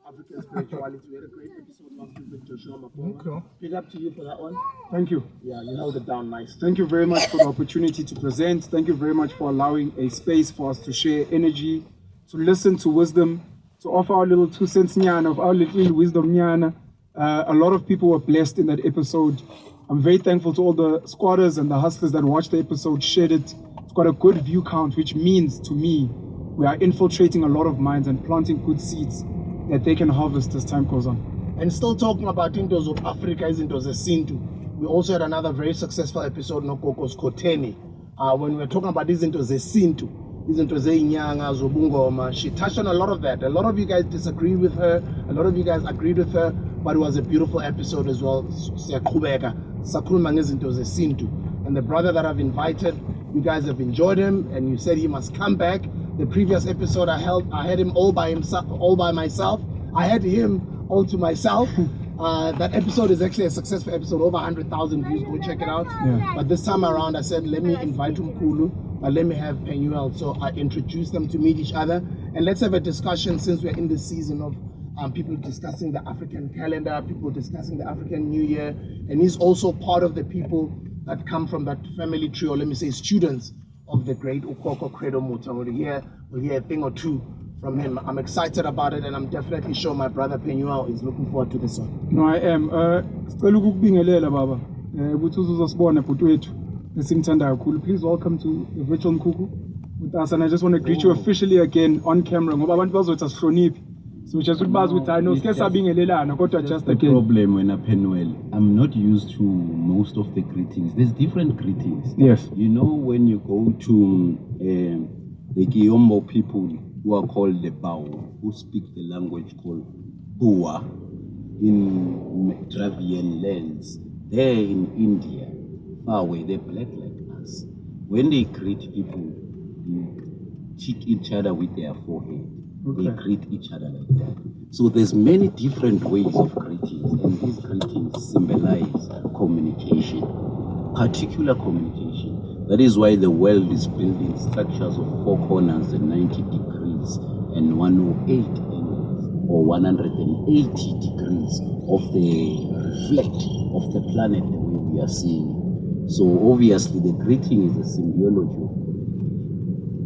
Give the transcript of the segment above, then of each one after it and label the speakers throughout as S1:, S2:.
S1: African spirituality. We had a great episode last week with Joshua Maponga.
S2: Okay.
S1: Big up to you for that one.
S2: Thank you.
S1: Yeah, you held it down nice.
S2: Thank you very much for the opportunity to present. Thank you very much for allowing a space for us to share energy, to listen to wisdom, to offer our little 2 cents nyana of our little wisdom nyana. A lot of people were blessed in that episode. I'm very thankful to all the squatters and the hustlers that watched the episode, shared it. It's got a good view count, which means to me, we are infiltrating a lot of minds and planting good seeds that they can harvest as time goes on.
S1: And still talking about Intos of Africa, Intos Sintu. We also had another very successful episode, no Kokos Koteni. When we were talking about these Intos Sintu, these Intos Inyanga, Zobungoma, she touched on a lot of that. A lot of you guys disagree with her, a lot of you guys agreed with her, but it was a beautiful episode as well. And the brother that I've invited, you guys have enjoyed him, and you said he must come back. The previous episode I had him all by myself. I had him all to myself. That episode is actually a successful episode, over 100,000 views. Go check it out.
S2: Yeah.
S1: But this time around, I said, let me invite Umkulu, but let me have Penuel. So I introduced them to meet each other, and let's have a discussion since we're in this season of people discussing the African calendar, people discussing the African New Year, and he's also part of the people that come from that family tree, or let me say students of the great Ukoko Credo Muta. We'll hear a thing or two from him. I'm excited about it, and I'm definitely sure my brother Penuel is looking forward to this one.
S2: No, I am. Sicela ukukubingelela baba. Ukuthi uzosibona bhuti wethu esimthandayo kakhulu. Please welcome to the virtual Mkuku with us, and I just want to greet you officially again on camera. Ngoba abantu bazothi asihloniphi. So just bazi ukuthi I know sike sabingelelana kodwa just
S3: the
S2: again.
S3: Problem when Penuel, I'm not used to most of the greetings. There's different greetings.
S2: Yes.
S3: You know, when you go to the Kiyombo people who are called the Bao, who speak the language called Bua in Dravidian lands, there in India, far away, they're black like us. When they greet people, they cheek each other with their forehead.
S2: Okay.
S3: They greet each other like that. So there's many different ways of greetings, and these greetings symbolize communication, particular communication. That is why the world is built in structures of 4 corners and 90 degrees and 108 angles, or 180 degrees of the reflect of the planet the way we are seeing it. So obviously the greeting is a symbiology of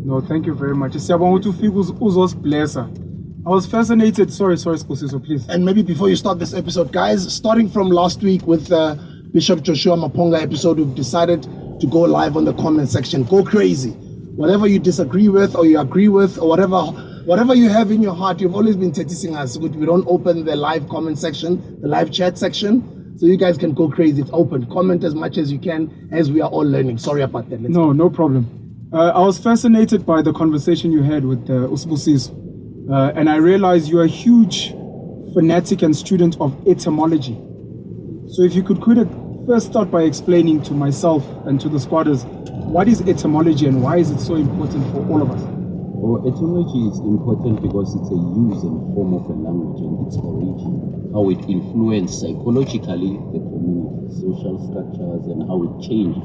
S2: No, thank you very much. Siyabonga ukuthi ufike uzosiblessa. I was fascinated. Sorry, Spusiso, please.
S1: And maybe before you start this episode, guys, starting from last week with Bishop Joshua Maponga episode, we've decided to go live on the comment section. Go crazy. Whatever you disagree with or you agree with, or whatever you have in your heart, you've always been teasing us. We don't open the live comment section, the live chat section. So you guys can go crazy. It's open. Comment as much as you can, as we are all learning. Sorry about that.
S2: No problem. I was fascinated by the conversation you had with Usbusis, and I realized you're a huge fanatic and student of etymology. So if you could first start by explaining to myself and to the squatters, what is etymology and why is it so important for all of us?
S3: Well, etymology is important because it's a use and form of a language and its origin, how it influenced psychologically the community, social structures, and how it changes.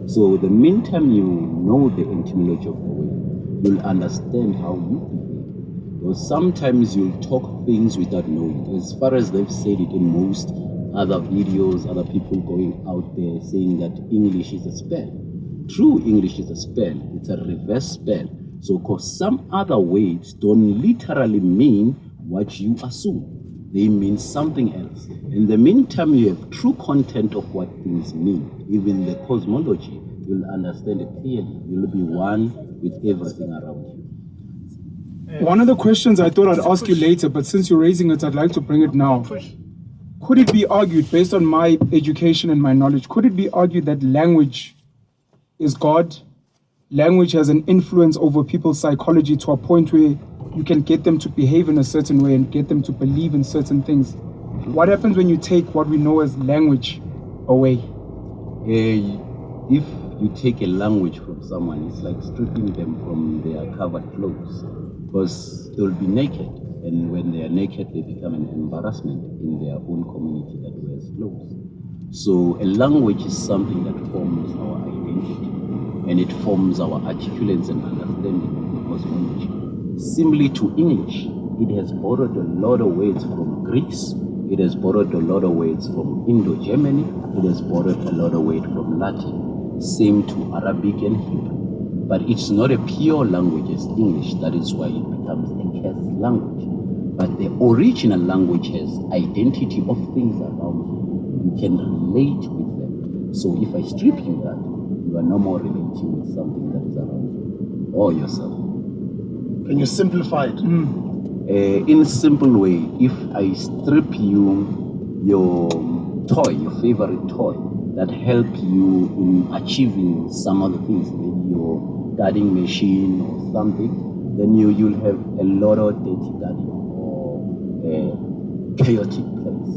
S3: So the meantime you know the etymology of the word, you'll understand how you behave. Because sometimes you'll talk things without knowing. As far as they've said it in most other videos, other people going out there saying that English is a spell. True English is a spell. It's a reverse spell. So because some other words don't literally mean what you assume. They mean something else. In the meantime, you have true content of what things mean. Even the cosmology, you'll understand it clearly. You'll be one with everything around you.
S2: One of the questions I thought I'd ask you later, but since you're raising it, I'd like to bring it now. Could it be argued, based on my education and my knowledge, could it be argued that language is God? Language has an influence over people's psychology to a point where you can get them to behave in a certain way and get them to believe in certain things. What happens when you take what we know as language away?
S3: If you take a language from someone, it's like stripping them from their covered clothes, because they'll be naked, and when they are naked, they become an embarrassment in their own community that wears clothes. So a language is something that forms our identity, and it forms our articulants and understanding of the cosmology. Similarly to English, It has borrowed a lot of words from Greeks. It has borrowed a lot of words from Indo-Germany. It has borrowed a lot of words from Latin. Same to Arabic and Hebrew. But it's not a pure language as English. That is why it becomes a cursed language. But the original language has identity of things around you. You can relate with them. So if I strip you that, you are no more relating with something that is around you or yourself.
S1: Can you simplify it?
S3: In a simple way, if I strip you your toy, your favorite toy, that help you in achieving some other things, maybe your gardening machine or something, then you'll have a lot of dirty garden or a chaotic place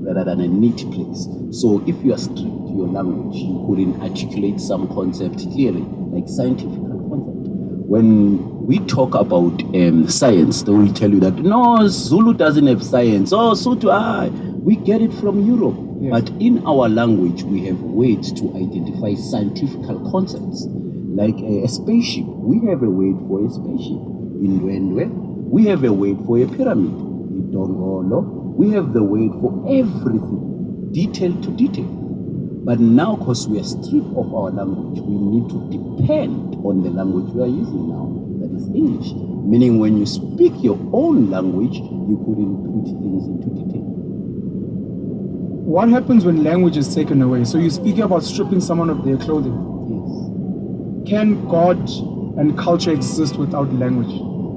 S3: rather than a neat place. So if you are stripped your language, you couldn't articulate some concept clearly, like scientific concept. When we talk about science, they will tell you that no, Zulu doesn't have science. Oh, Sotho, we get it from Europe.
S2: Yes.
S3: But in our language, we have ways to identify scientific concepts. Like a spaceship, we have a word for a spaceship. In Ndwendwe, we have a word for a pyramid. In Dongolo, we have the word for everything, detail to detail. But now, because we are stripped of our language, we need to depend on the language we are using now, that is English. Meaning when you speak your own language, you couldn't put things into detail.
S2: What happens when language is taken away? So you speak about stripping someone of their clothing.
S3: Yes.
S2: Can God and culture exist without language?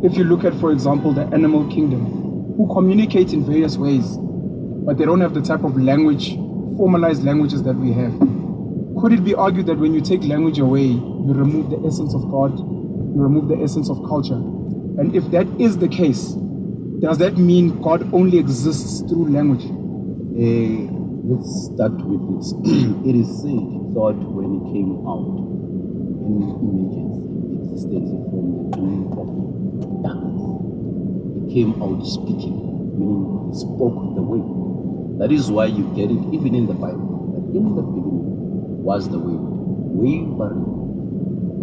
S2: If you look at, for example, the animal kingdom, who communicate in various ways, but they don't have the type of language, formalized languages that we have. Could it be argued that when you take language away, you remove the essence of God, you remove the essence of culture? And if that is the case, does that mean God only exists through language?
S3: Let's start with this. It is said, thought when it came out in images, existed from the domain of darkness. It came out speaking, meaning he spoke the way. That is why you get it even in the Bible, that in the beginning was the way, wavering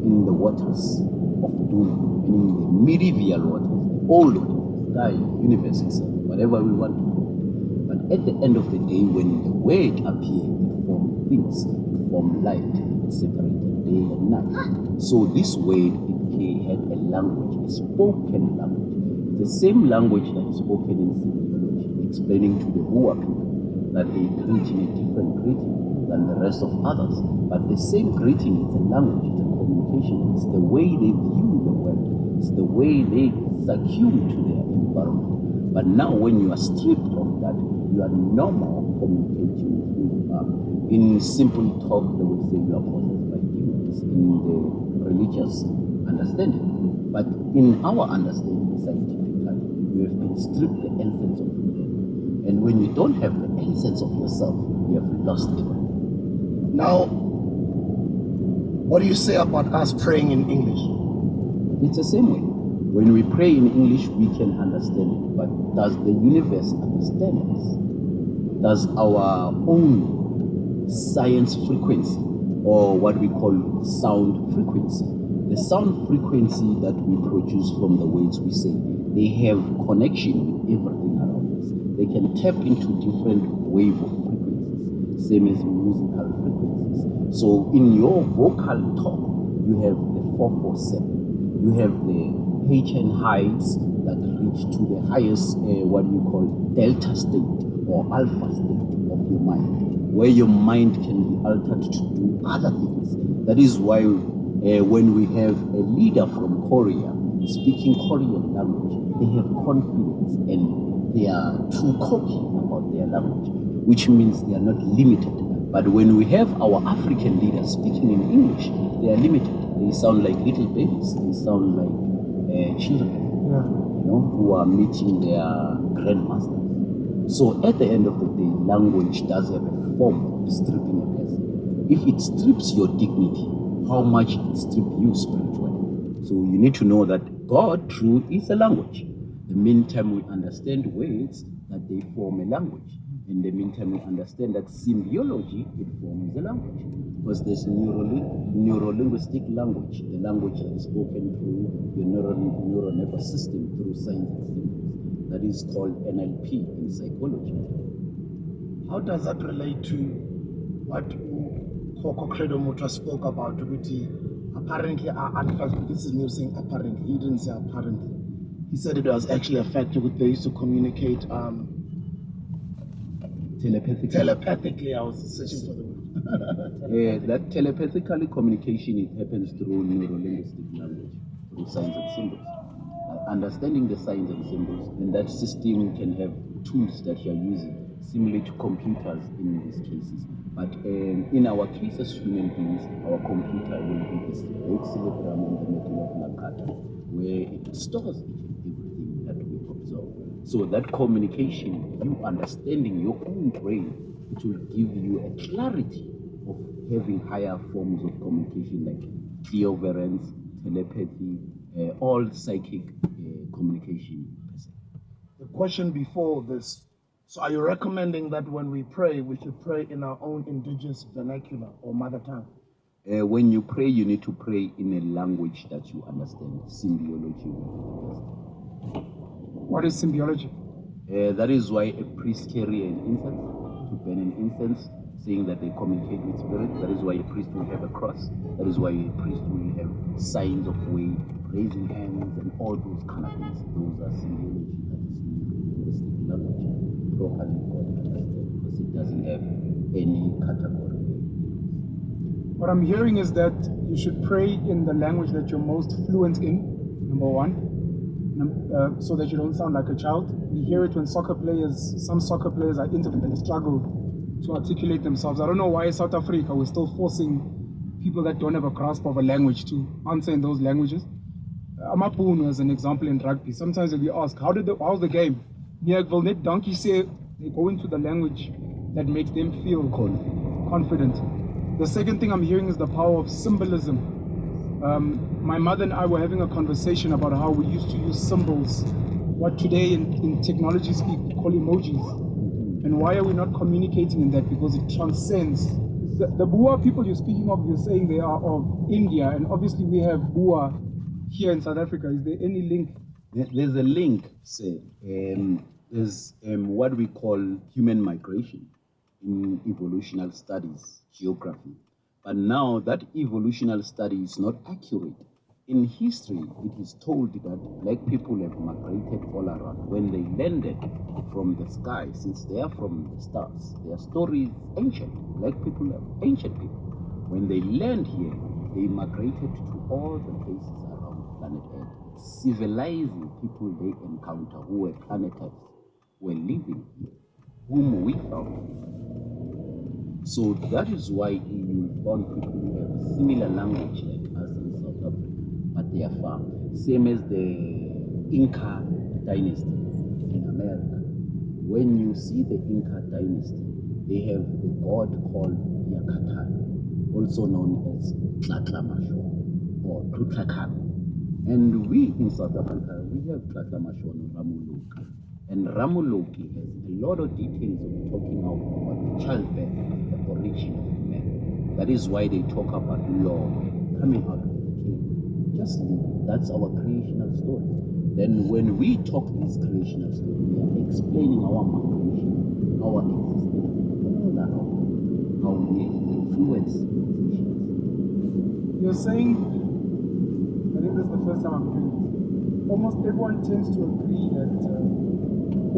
S3: in the waters of doom, meaning the medieval waters, the old waters, sky, universe itself, whatever we want to call it. But at the end of the day, when the word appeared, it formed things, it formed light, it separated day and night. So this word, it had a language, a spoken language. The same language that is spoken in symbiology, explaining to the Hua people that they greet in a different greeting than the rest of others. But the same greeting is a language, it's a communication, it's the way they view the world, it's the way they succumb to their environment. But now when you are stripped of that, you are no more communicating with who you are. In simple talk, they will say you are possessed by demons in the religious understanding. But in our understanding, scientifically, you have been stripped the essence of you. And when you don't have the essence of yourself, you have lost everything.
S1: Now, what do you say about us praying in English?
S3: It's the same way. When we pray in English, we can understand it. But does the universe understand us? Does our own science frequency, or what we call sound frequency, the sound frequency that we produce from the words we say, they have connection with everything around us. They can tap into different wave of frequencies, same as musical frequencies. So in your vocal talk, you have the 447. You have the HN heights that reach to the highest, what you call delta state or alpha state of your mind, where your mind can be altered to do other things. That is why when we have a leader from Korea speaking Korean language, they have confidence and they are too cocky about their language, which means they are not limited. But when we have our African leaders speaking in English, they are limited. They sound like little babies. They sound like children, who are meeting their grandmasters. So at the end of the day, language does have a form of stripping a person. If it strips your dignity, how much it strips you spiritually? So you need to know that God, true, is a language. The meantime we understand words, that they form a language. In the meantime we understand that symbiology, it forms a language. Because there's neuro-linguistic language, the language that is spoken through your neural nervous system through science and symbols. that is called NLP in psychology.
S1: How does that relate to what Koko Credo Mutra spoke about? Apparently, this is me saying apparently, he didn't say apparently. He said it was actually a factor with they used to communicate telepathically. I was searching for the word.
S3: That telepathically communication, it happens through neuro-linguistic language, through signs and symbols. Understanding the signs and symbols, and that system can have tools that you're using, similar to computers in these cases. But in our case as human beings, our computer will be this great cerebrum in the middle of Nakata, where it stores each and everything that we observe. So that communication, you understanding your own brain, it will give you a clarity of having higher forms of communication like clairvoyance, telepathy, all psychic communication.
S1: The question before this, so are you recommending that when we pray, we should pray in our own indigenous vernacular or mother tongue?
S3: When you pray, you need to pray in a language that you understand. Symbiology.
S2: What is symbiology?
S3: That is why a priest carry an incense to burn an incense, saying that they communicate with spirit. That is why a priest will have a cross. That is why a priest will have signs of way, raising hands, and all those kind of things. Those are symbiology. That is linguistic language. Properly understand, because it doesn't have any category.
S2: What I'm hearing is that you should pray in the language that you're most fluent in, number one, so that you don't sound like a child. We hear it when some soccer players are interviewed and they struggle to articulate themselves. I don't know why South Africa, we're still forcing people that don't have a grasp of a language to answer in those languages. Amapunu, as an example in rugby, sometimes we ask, how's the game? Yeah, will net donkey say they go into the language that makes them feel confident. The second thing I'm hearing is the power of symbolism. My mother and I were having a conversation about how we used to use symbols, what today in technology speak we call emojis. And why are we not communicating in that? Because it transcends. The Bua people you're speaking of, you're saying they are of India, and obviously we have Bua here in South Africa. Is there any link?
S3: There's a link, say. There's what we call human migration in evolutionary studies, geography. But now that evolutionary study is not accurate. In history, it is told that black people have migrated all around. When they landed from the sky, since they are from the stars, their story is ancient. Black people are ancient people. When they land here, they migrated to all the places around planet Earth, civilizing people they encounter who were planetars, were living here, whom we found. So that is why you found people who have similar language like us in South Africa, but they are far. Same as the Inca dynasty in America. When you see the Inca dynasty, they have the god called Yakatan, also known as Tlatlamasho or Tutlakan. And we in South Africa, we have Tlatlamasho and Ramuloki. And Ramuloki has a lot of details of talking about the childbirth, the origin of man. That is why they talk about law coming out of the king. Just that's our creational story. Then when we talk this creational story, we are explaining our migration, our existence, how we influence civilizations.
S2: You're saying, I think this is the first time I'm hearing this, almost everyone tends to agree that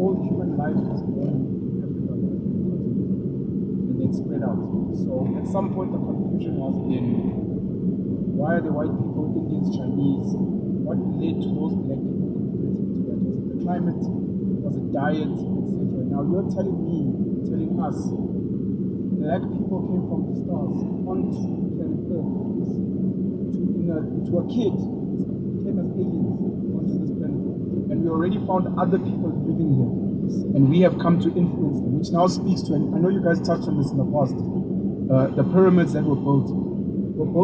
S2: all human life was born in Africa and then spread out. So at some point the confusion has been, why are the white people, Indians, Chinese? What led to those black people converting to that? Was it the climate? Was it diet, etc.? Now you're telling us, black people came from the stars onto planet Earth to a kid, came as aliens onto this planet. And we already found other people living here. And we have come to influence them, which now speaks to, and I know you guys touched on this in the past, the pyramids that were built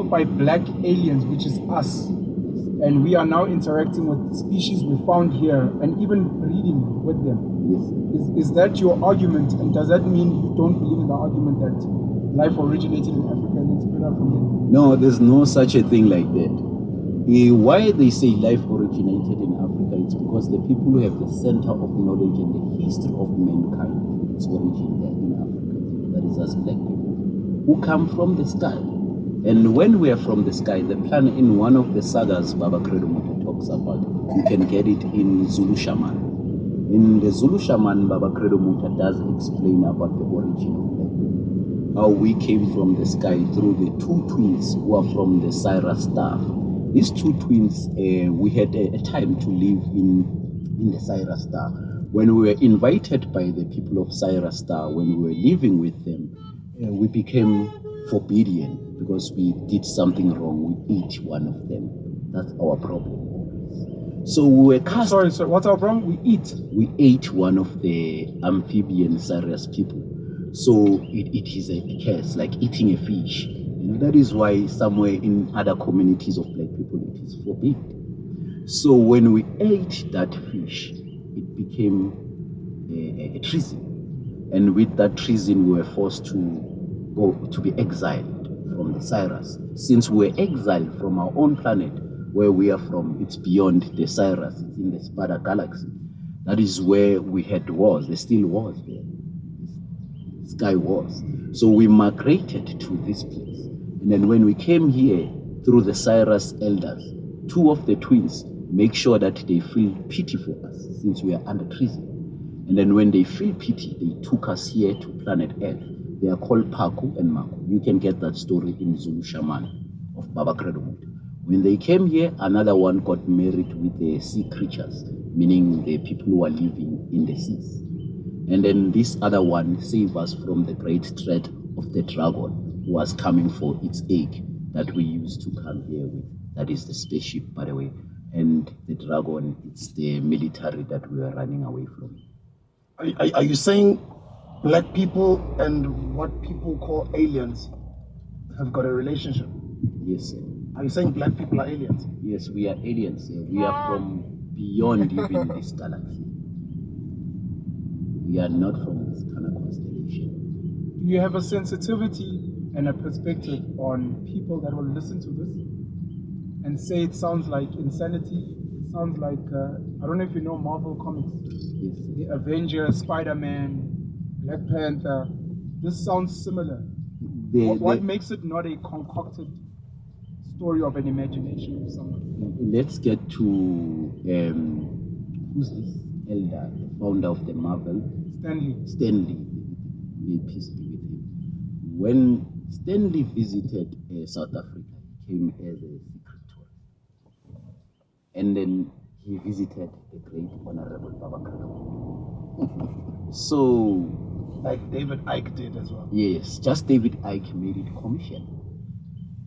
S2: by black aliens, which is us. And we are now interacting with species we found here and even breeding with them. Is that your argument? And does that mean you don't believe in the argument that life originated in Africa and then spread out from there?
S3: No, there's no such a thing like that. Why they say life originated in Africa is It's because the people who have the center of knowledge and the history of mankind, its origin there in Africa, that is us black people, who come from the sky. And when we are from the sky, the plan in one of the sagas Baba Credo Muta talks about, you can get it in Zulu Shaman. In the Zulu Shaman, Baba Credo Muta does explain about the origin of black people, how we came from the sky through the two twins who are from the Sirius star. These two twins, we had a time to live in the Sirius star. When we were invited by the people of Sirius star, when we were living with them, we became forbidden because we did something wrong. We ate one of them. That's our problem. So we were cast.
S2: Sorry, what's our problem? We
S3: ate one of the amphibian Sirius people. So it is a curse, like eating a fish. You know, that is why somewhere in other communities of black people it is forbidden. So when we ate that fish, it became a treason. And with that treason, we were forced to be exiled from the Sirius. Since we were exiled from our own planet, where we are from, it's beyond the Sirius, it's in the Spada galaxy. That is where we had wars. There still wars there. Sky wars. So we migrated to this place. And then when we came here through the Sirius elders, two of the twins make sure that they feel pity for us since we are under treason. And then when they feel pity, they took us here to planet Earth. They are called Paku and Maku. You can get that story in Zulu Shaman of Baba Credo Muta. When they came here, another one got married with the sea creatures, meaning the people who are living in the seas. And then this other one saved us from the great threat of the dragon who was coming for its egg that we used to come here with. That is the spaceship, by the way. And the dragon, it's the military that we are running away from.
S1: Are you saying black people and what people call aliens have got a relationship?
S3: Yes, sir.
S1: Are you saying black people are aliens?
S3: Yes, we are aliens, sir. We are from beyond even this galaxy. We are not from this kind of constellation.
S2: Do you have a sensitivity and a perspective on people that will listen to this and say it sounds like insanity? It sounds like, I don't know if you know Marvel Comics.
S3: Yes.
S2: The Avengers, Spider-Man, Black Panther. This sounds similar. What makes it not a concocted story of an imagination of someone?
S3: Let's get to, who's this elder, the founder of the Marvel? Stanley. May peace be with him. When Stanley visited South Africa, he came as a secret tourist. And then he visited the great Honorable Baba Credo. So,
S1: like David Icke did as well.
S3: Yes, just David Icke made it commercial.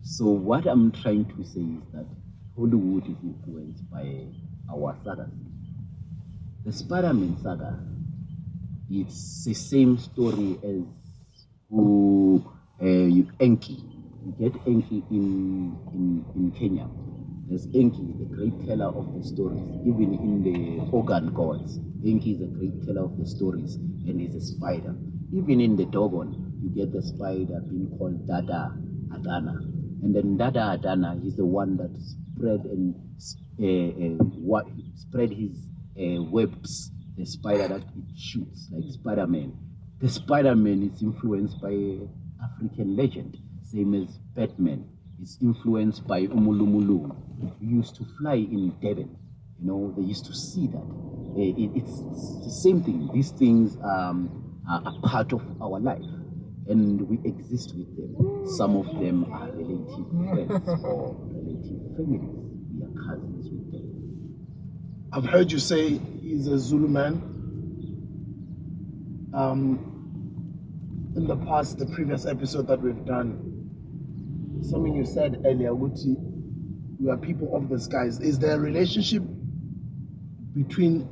S3: So what I'm trying to say is that Hollywood is influenced by our sagas. The Spider-Man saga, it's the same story as Enki. You get Enki in Kenya. There's Enki, the great teller of the stories. Even in the Organ Gods, Enki is a great teller of the stories, and he's a spider. Even in the Dogon, you get the spider being called Dada Adana. And then Dada Adana is the one that spread his webs, the spider that it shoots, like Spider-Man. The Spider-Man is influenced by African legend, same as Batman. It's influenced by Umulumulu, who used to fly in Devon. You know, they used to see that. It's the same thing. These things are a part of our life, and we exist with them. Some of them are relative friends or relative families. We are cousins with them.
S1: I've heard you say he's a Zulu man. In the past, the previous episode that we've done, something you said earlier, Wuti, we are people of the skies. Is there a relationship between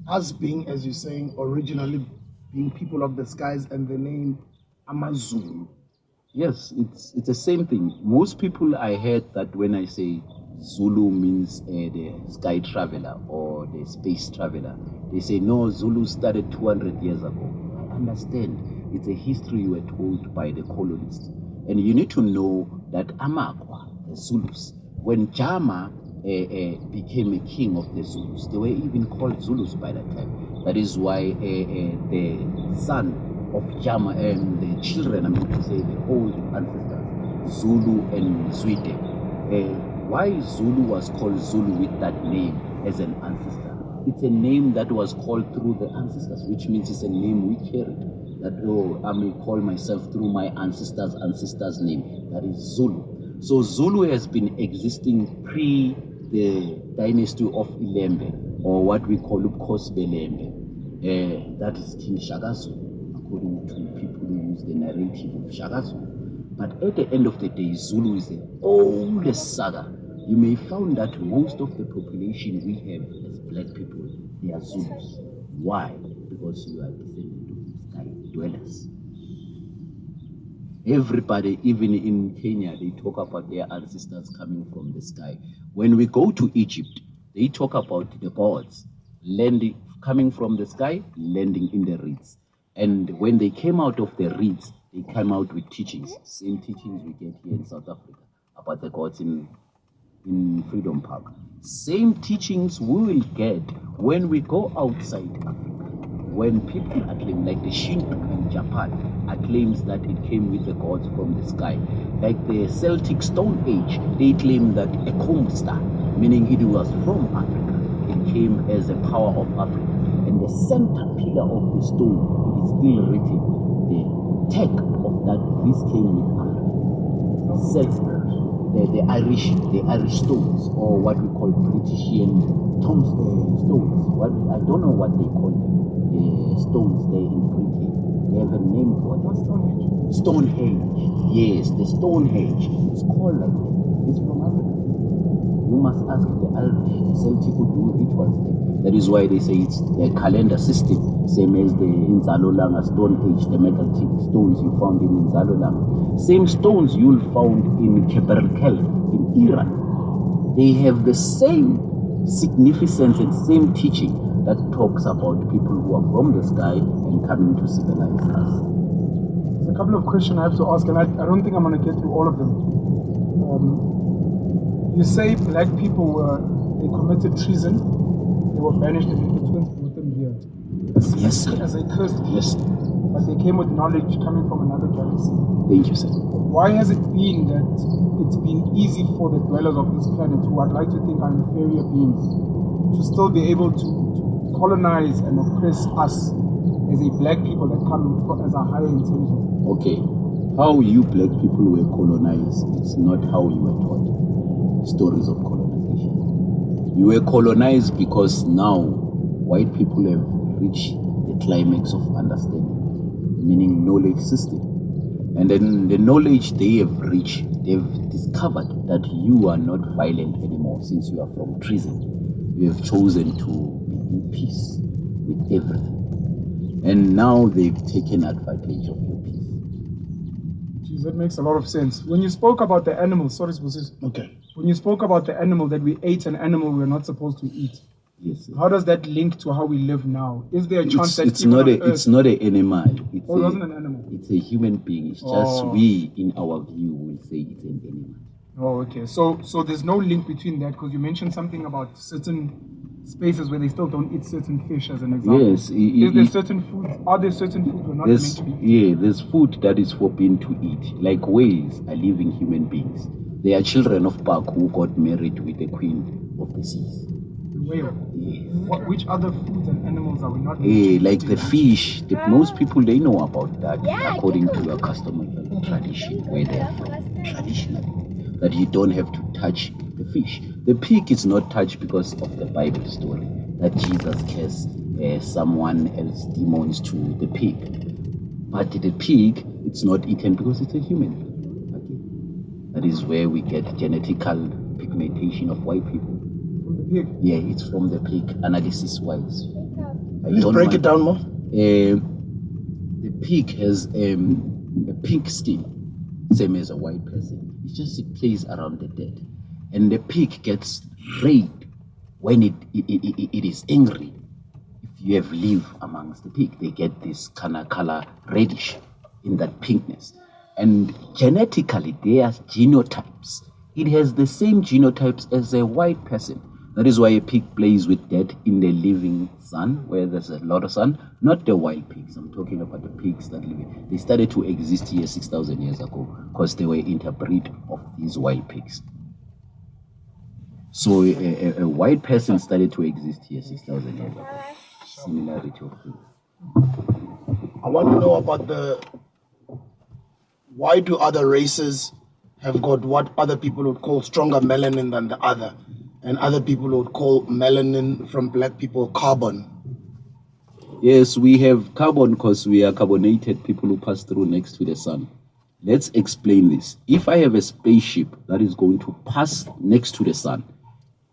S1: us being, as you're saying, originally being people of the skies and the name Amazulu?
S3: Yes, it's the same thing. Most people, I heard that when I say Zulu means the sky traveler or the space traveler, they say, no, Zulu started 200 years ago. I understand. It's a history you were told by the colonists. And you need to know that Amakwa, the Zulus, when Jama became a king of the Zulus. They were even called Zulus by that time. That is why the son of Jama and the children, I mean to say, the old ancestors, Zulu and Zwide. Why Zulu was called Zulu with that name as an ancestor? It's a name that was called through the ancestors, which means it's a name we carried. That, oh, I may call myself through my ancestor's name. That is Zulu. So Zulu has been existing pre the dynasty of Ilembe, or what we call Ukosbelembe. That is King Shagazu, according to people who use the narrative of Shagazu. But at the end of the day, Zulu is the oldest saga. You may find that most of the population we have as black people, they are Zulus. Why? Because you are descendant of sky dwellers. Everybody, even in Kenya, they talk about their ancestors coming from the sky. When we go to Egypt, they talk about the gods landing, coming from the sky, landing in the reeds. And when they came out of the reeds, they came out with teachings. Same teachings we get here in South Africa about the gods in Freedom Park. Same teachings we will get when we go outside Africa. When people acclaim, like the Shinto in Japan, acclaims that it came with the gods from the sky. Like the Celtic Stone Age, they claim that a comb star, meaning it was from Africa. It came as a power of Africa. And the center pillar of the stone, it is still written, the tag of that this came with Africa. The Irish stones, or what we call Britishian stones. I don't know what they call them. The stones there in Britain. They have a name for them. Stonehenge. Stonehenge. Yes, the Stonehenge. It's called like that. It's from Africa. You must ask the Irish, the Celtic who do rituals there. That is why they say it's the calendar system, same as the Inzalolanga Stone Age, the metallic stones you found in Inzalolanga. Same stones you'll found in Keberkel in Iran. They have the same significance and same teaching that talks about people who are from the sky and coming to civilize us.
S2: There's a couple of questions I have to ask, and I don't think I'm going to get through all of them. You say black people they committed treason. They were banished, and the twins brought them here.
S3: Yes, sir.
S2: As a cursed people.
S3: Yes.
S2: But they came with knowledge coming from another galaxy.
S3: Thank you, sir.
S2: Why has it been that it's been easy for the dwellers of this planet, who I'd like to think are inferior beings, to still be able to colonize and oppress us as a black people that come as a higher intelligence?
S3: Okay. How you black people were colonized, it's not how you were taught. Stories of colonization. You were colonized because now white people have reached the climax of understanding, meaning knowledge system. And then the knowledge they have reached, they've discovered that you are not violent anymore since you are from treason. You have chosen to be in peace with everything. And now they've taken advantage of your peace.
S2: Jeez, that makes a lot of sense. When you spoke about the animal, sorry,
S1: okay.
S2: When you spoke about the animal, that we ate an animal we were not supposed to eat,
S3: Yes, sir.
S2: how does that link to how we live now? Is there a chance that
S3: it's not an animal.
S2: It wasn't an animal.
S3: It's a human being. It's just we, in our view, will say it's an animal.
S2: Oh, okay. So there's no link between that, because you mentioned something about certain spaces where they still don't eat certain fish, as an example.
S3: Yes.
S2: Is there certain foods? Are there certain foods we're not meant to be eating?
S3: Yeah, there's food that is forbidden to eat. Like whales are living human beings. They are children of Park who got married with the queen of the seas.
S2: The whale.
S3: Yes.
S2: Which other foods and animals are we not meant to be
S3: Like the
S2: eating?
S3: fish. Most people, they know about that according to your customary tradition, where they are from, traditionally. That you don't have to touch the fish. The pig is not touched because of the Bible story that Jesus cast someone else demons to the pig. But the pig, it's not eaten because it's a human being. Okay? That is where we get genetical pigmentation of white people.
S2: From the pig?
S3: Yeah, it's from the pig, analysis-wise.
S1: Please break it down more.
S3: The pig has a pink skin, same as a white person. It plays around the dead. And the pig gets red when it is angry. If you have live amongst the pig, they get this kind of color reddish in that pinkness. And genetically, their genotypes it has the same genotypes as a white person. That is why a pig plays with dead in the living sun, where there's a lot of sun, not the wild pigs. I'm talking about the pigs that live. They started to exist here 6,000 years ago because they were interbreed of these wild pigs. So a white person started to exist here 6,000 years ago. Similarity of things.
S1: I want to know about why do other races have got what other people would call stronger melanin than the other, and other people would call melanin from black people carbon?
S3: Yes, we have carbon because we are carbonated people who pass through next to the sun. Let's explain this. If I have a spaceship that is going to pass next to the sun,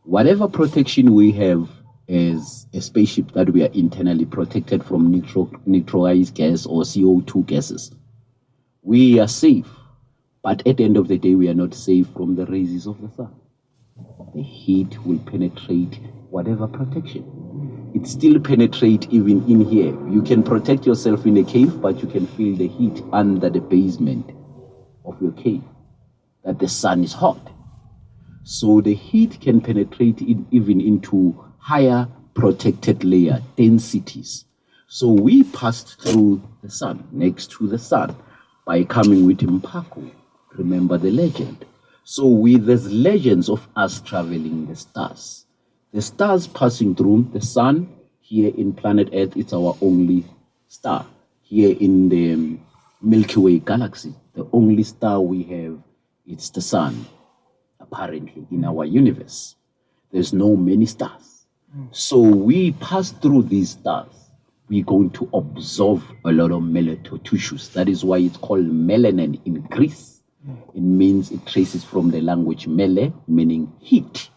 S3: whatever protection we have as a spaceship, that we are internally protected from nitrogenous gas or CO2 gases, we are safe. But at the end of the day, we are not safe from the rays of the sun. The heat will penetrate whatever protection. It still penetrates even in here. You can protect yourself in a cave, but you can feel the heat under the basement of your cave, that the sun is hot. So the heat can penetrate even into higher protected layer densities. So we passed through the sun, next to the sun, by coming with Mpaku. Remember the legend. So there's legends of us traveling the stars. The stars passing through the sun. Here in planet Earth, it's our only star. Here in the Milky Way galaxy, the only star we have, it's the sun. Apparently, in our universe, there's no many stars. So we pass through these stars. We're going to absorb a lot of melatotissues. That is why it's called melanin in Greece. It means, it traces from the language mele, meaning heat.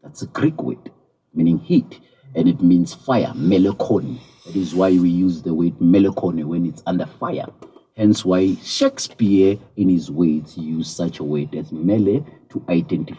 S3: That's a Greek word, meaning heat. And it means fire, melancholy. That is why we use the word melancholy when it's under fire. Hence why Shakespeare, in his words, used such a word as mele to identify